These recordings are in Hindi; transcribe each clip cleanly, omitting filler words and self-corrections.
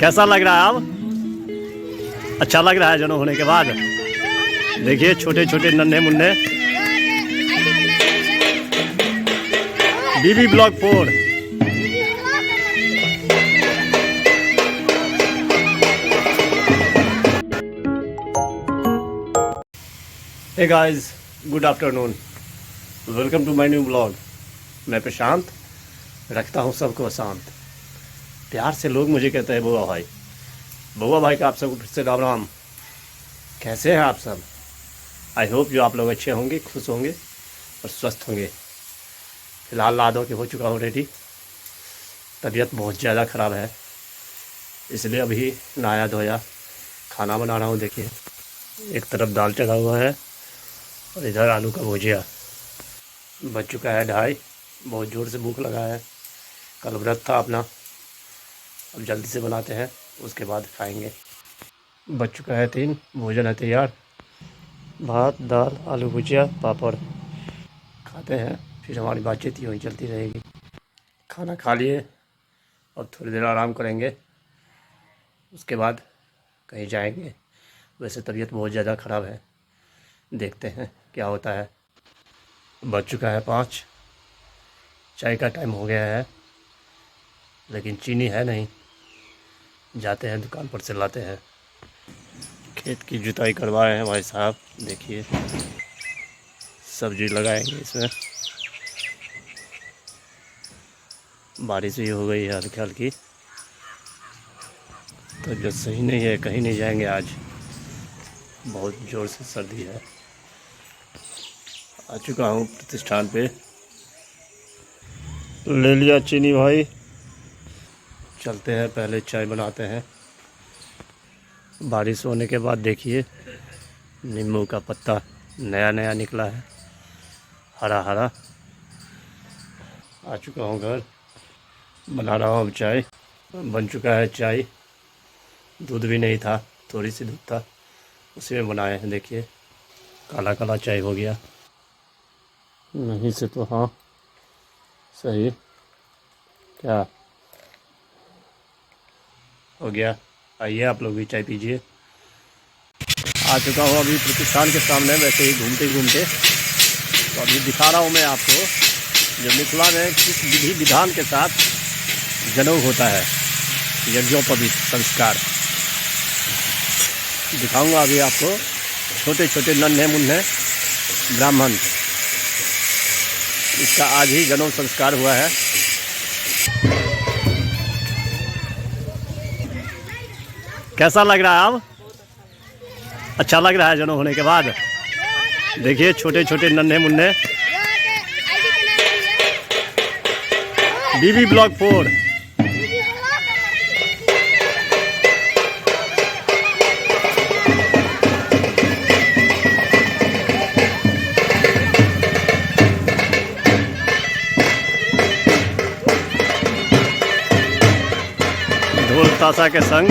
कैसा लग रहा है अब? अच्छा लग रहा है जन्म होने के बाद। देखिए छोटे छोटे नन्हे मुन्ने। बीबी ब्लॉक 4। Hey guys, good afternoon, welcome to my new blog. मैं प्रशांत, रखता हूँ सबको शांत। प्यार से लोग मुझे कहते हैं बउआ भाई। बउआ भाई का आप सबको फिर से राम राम। कैसे हैं आप सब? आई होप जो आप लोग अच्छे होंगे, खुश होंगे और स्वस्थ होंगे। फिलहाल लादो के हो चुका हूँ रेडी। तबीयत बहुत ज़्यादा ख़राब है, इसलिए अभी नहाया धोया खाना बना रहा हूँ। देखिए एक तरफ दाल चढ़ा हुआ है और इधर आलू का भुजिया। बज चुका है 2:30। बहुत ज़ोर से भूख लगा है, कल व्रत था अपना। अब जल्दी से बनाते हैं, उसके बाद खाएंगे। बज चुका है 3, भोजन है तैयार। भात, दाल, आलू भुजिया, पापड़। खाते हैं, फिर हमारी बातचीत यूँ ही चलती रहेगी। खाना खा लिए, अब थोड़ी देर आराम करेंगे, उसके बाद कहीं जाएंगे। वैसे तबीयत बहुत ज़्यादा ख़राब है, देखते हैं क्या होता है। बज चुका है 5, चाय का टाइम हो गया है, लेकिन चीनी है नहीं। जाते हैं दुकान पर से लाते हैं। खेत की जुताई करवाए हैं भाई साहब। देखिए सब्जी लगाएंगे इसमें। बारिश भी हो गई है हल्की हल्की, तो जो सही नहीं है, कहीं नहीं जाएंगे आज। बहुत ज़ोर से सर्दी है। आ चुका हूँ प्रतिष्ठान पे। ले लिया चीनी भाई, चलते हैं पहले चाय बनाते हैं। बारिश होने के बाद देखिए नींबू का पत्ता नया नया निकला है, हरा हरा। आ चुका हूँ घर, बना रहा हूँ अब चाय। बन चुका है चाय। दूध भी नहीं था, थोड़ी सी दूध था, उसी में बनाए हैं। देखिए काला काला चाय हो गया। नहीं से तो हाँ सही, क्या हो गया। आइए आप लोग भी चाय पीजिए। आ चुका हूँ अभी प्रतिष्ठान के सामने, वैसे ही घूमते घूमते। तो अभी दिखा रहा हूँ मैं आपको जब मिथिला में किस विधि विधान के साथ जनेऊ होता है, यज्ञोपवीत संस्कार दिखाऊंगा अभी आपको। छोटे छोटे नन्हे मुन्ने ब्राह्मण, इसका आज ही जनेऊ संस्कार हुआ है। कैसा लग रहा है अब? अच्छा लग रहा है जन्म होने के बाद। देखिए छोटे छोटे नन्हे मुन्ने। बीबी ब्लॉक 4। ढोल ताशा के संग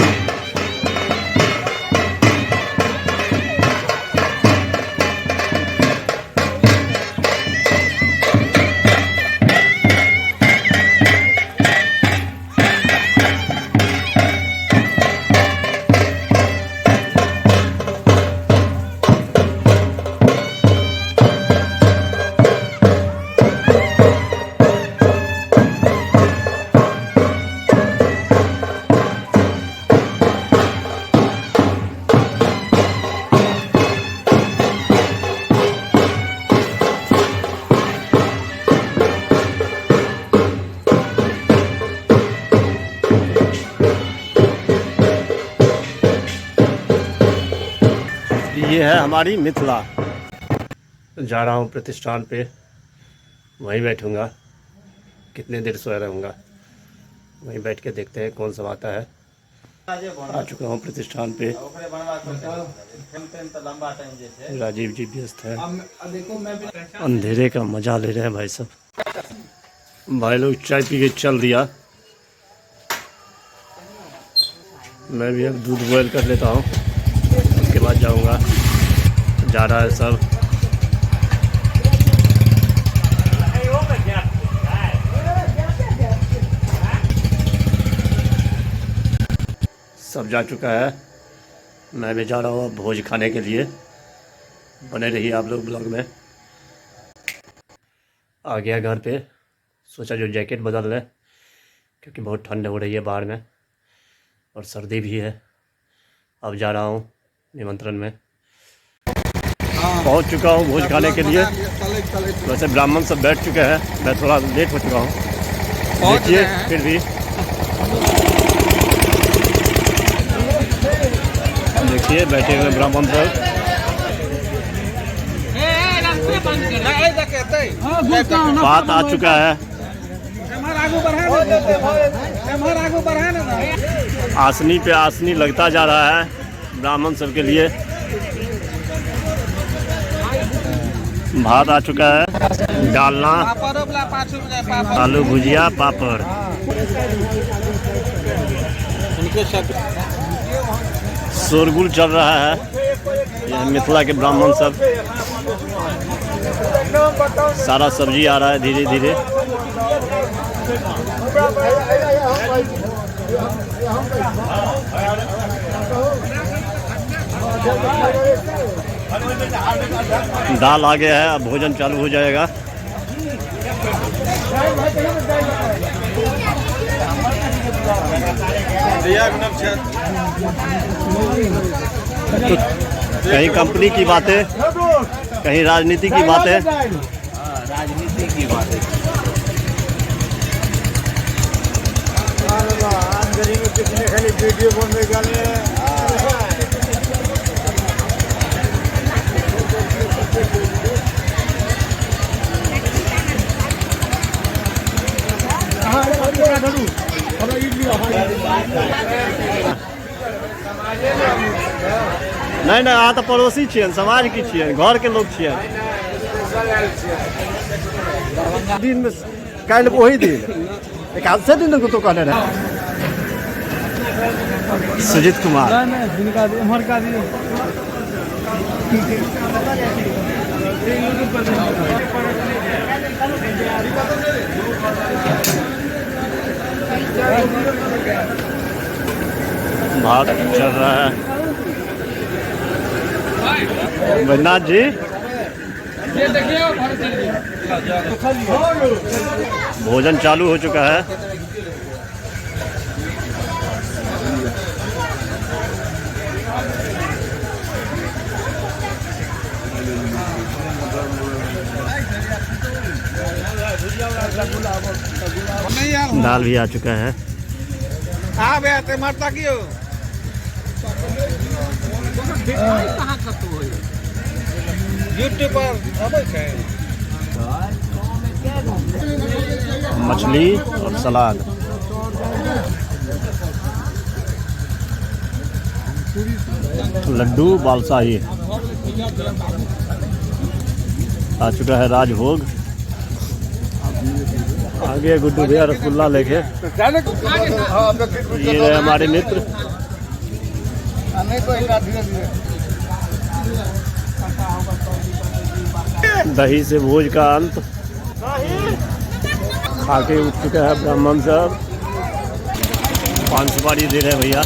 ये है हमारी मिथिला। जा रहा हूँ प्रतिष्ठान पे, वहीं बैठूँगा। कितने देर सोया रहूँगा, वहीं बैठ के देखते हैं कौन सा आता है। आ चुका हूँ प्रतिष्ठान पे। राजीव जी व्यस्त है, अंधेरे का मजा ले रहे हैं भाई साहब। भाई लोग चाय पी के चल दिया, मैं भी अब दूध बॉयल कर लेता हूँ, उसके बाद जाऊँगा। जा रहा है सब। सब जा चुका है, मैं भी जा रहा हूँ भोज खाने के लिए। बने रहिए आप लोग ब्लॉग में। आ गया घर पे, सोचा जो जैकेट बदल ले क्योंकि बहुत ठंड हो रही है बाहर में और सर्दी भी है। अब जा रहा हूँ निमंत्रण में। पहुँच चुका हूँ भोज खाने के लिए। वैसे ब्राह्मण सब बैठ चुके हैं, मैं थोड़ा लेट हो चुका हूँ। देखिए फिर भी देखिए बैठे हुए ब्राह्मण सब। बात आ चुका है, आसनी पे आसनी लगता जा रहा है ब्राह्मण सब के लिए। भात आ चुका है, डालना, आलू भुजिया, पापड़। शोरगुल चल रहा है, यह मिथिला के ब्राह्मण सब। सारा सब्जी आ रहा है धीरे धीरे। दाल आ गया है, अब भोजन चालू हो जाएगा। तो कहीं कंपनी की बातें, कहीं राजनीति की बातें। राजनीति की बातें वीडियो बनने नहीं नहीं, अहाँ तो पड़ोसी छियन, समाज की छियन, घर के लोग छियन। दिन में कल वही दिन एक आध से दिन को तो कहने रहे सुजीत कुमार। भात चल रहा है। वैद्यनाथ जी भोजन चालू हो चुका है। दाल भी आ चुका है। मछली और सलाद। लड्डू बालसाही आ चुका है। राजभोग आगे गुड्डू भैया रसगुल्ला लेके। ये रहे हमारे मित्र। दही से भोज का अंत। खाके उठ चुका है ब्राह्मण सब। 5 सुपारी दे रहे भैया।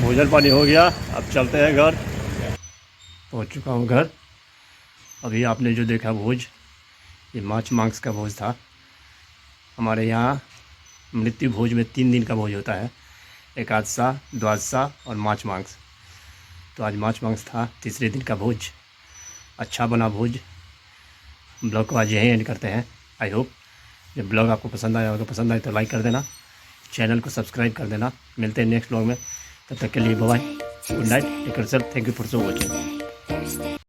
भोजन पानी हो गया, अब चलते हैं घर। पहुंच चुका हूं घर। अभी आपने जो देखा भोज, ये माछ मांस का भोज था। हमारे यहाँ मृत्यु भोज में 3 दिन का भोज होता है, एकादशा, द्वादशा और माछ मांस। तो आज माछ मांस था, तीसरे दिन का भोज। अच्छा बना भोज। ब्लॉग को आज यहीं एंड करते हैं। आई होप ये ब्लॉग आपको पसंद आया होगा। पसंद आए तो लाइक कर देना, चैनल को सब्सक्राइब कर देना। मिलते हैं नेक्स्ट ब्लॉग में, तब तक के लिए bye bye, good night, take care, thank you for so watching.